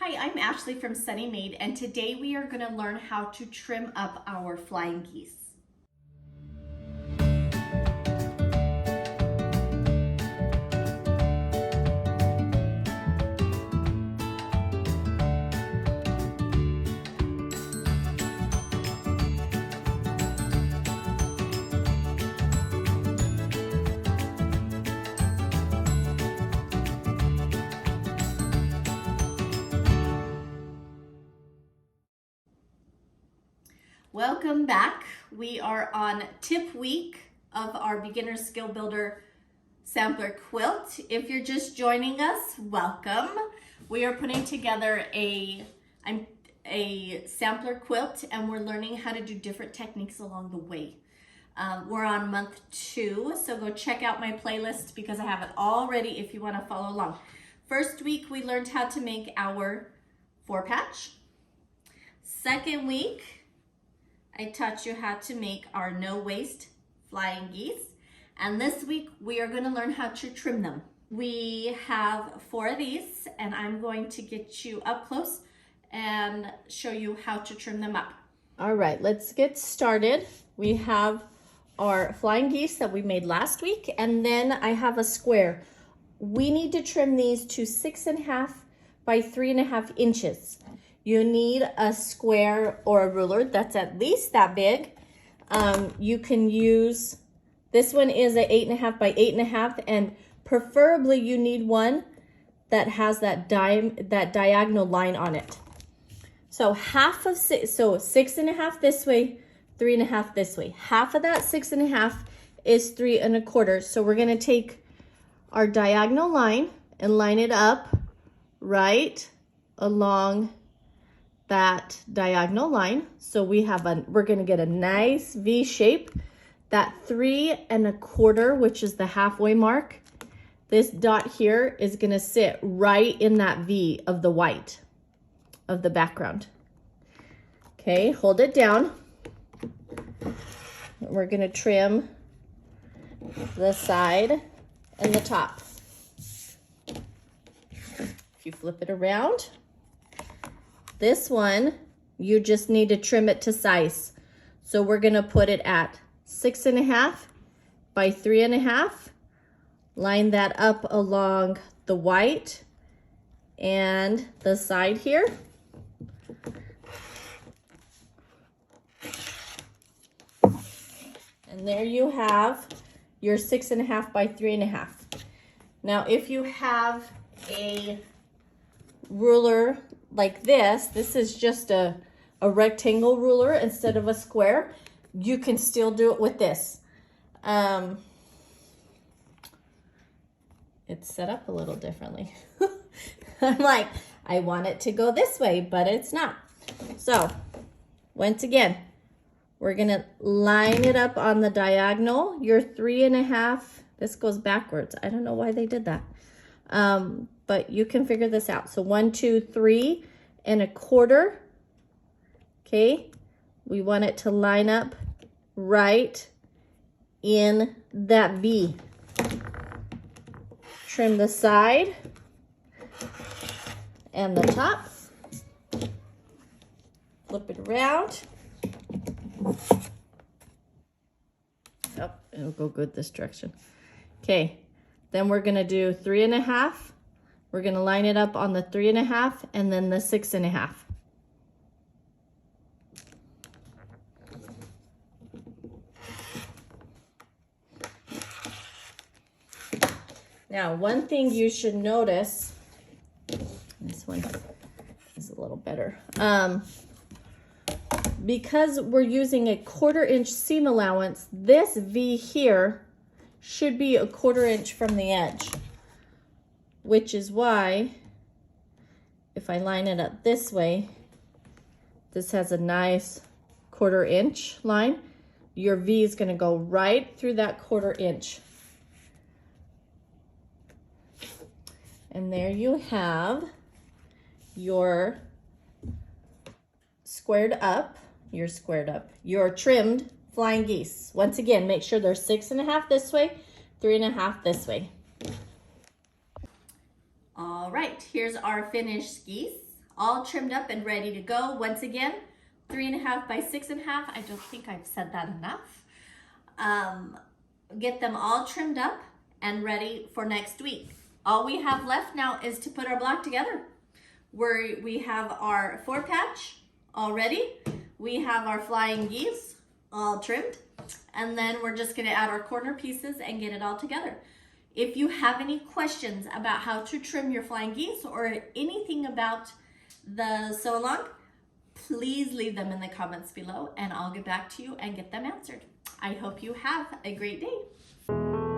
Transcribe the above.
Hi, I'm Ashley from Sunny Maid, and today we are going to learn how to trim up our flying geese. Welcome back. We are on tip week of our beginner skill builder sampler quilt. If you're just joining us, welcome. We are putting together a sampler quilt, and we're learning how to do different techniques along the way. We're on month 2, so go check out my playlist because I have it all ready if you want to follow along. First week we learned how to make our 4-patch. Second week I taught you how to make our no-waste flying geese. And this week we are going to learn how to trim them. We have 4 of these, and I'm going to get you up close and show you how to trim them up. All right, let's get started. We have our flying geese that we made last week, and then I have a square. We need to trim these to 6.5 by 3.5 inches. You need a square or a ruler that's at least that big. You can use, this one is a 8.5 by 8.5, and preferably you need one that has that diagonal line on it. So half of 6.5 this way, 3.5 this way. Half of that 6.5 is 3.25. So we're gonna take our diagonal line and line it up right along that diagonal line. So we're gonna get a nice V shape. That 3.25, which is the halfway mark, this dot here is gonna sit right in that V of the white of the background. Okay, hold it down. We're gonna trim the side and the top. If you flip it around, this one, you just need to trim it to size. So we're gonna put it at 6.5 by 3.5. Line that up along the white and the side here. And there you have your 6.5 by 3.5. Now, if you have a ruler like this is just a rectangle ruler instead of a square, you can still do it with this. It's set up a little differently. I'm like, I want it to go this way, but it's not. So once again, we're gonna line it up on the diagonal. Your 3.5, this goes backwards. I don't know why they did that. But you can figure this out. So 1, 2, 3.25. Okay, we want it to line up right in that V. Trim the side and the top. Flip it around. Oh, it'll go good this direction. Okay, then we're gonna do 3.5. We're gonna line it up on the 3.5 and then the 6.5. Now, one thing you should notice, this one is a little better. Because we're using a 1/4 inch seam allowance, this V here should be a 1/4 inch from the edge, which is why if I line it up this way, this has a nice 1/4 inch line. Your V is gonna go right through that 1/4 inch. And there you have your your trimmed flying geese. Once again, make sure they're 6.5 this way, 3.5 this way. All right, here's our finished geese. all trimmed up and ready to go. Once again, 3.5 by 6.5. I don't think I've said that enough. Get them all trimmed up and ready for next week. All we have left now is to put our block together. We have our 4-patch all ready. We have our flying geese all trimmed. And then we're just gonna add our corner pieces and get it all together. If you have any questions about how to trim your flying geese or anything about the sew along, please leave them in the comments below and I'll get back to you and get them answered. I hope you have a great day.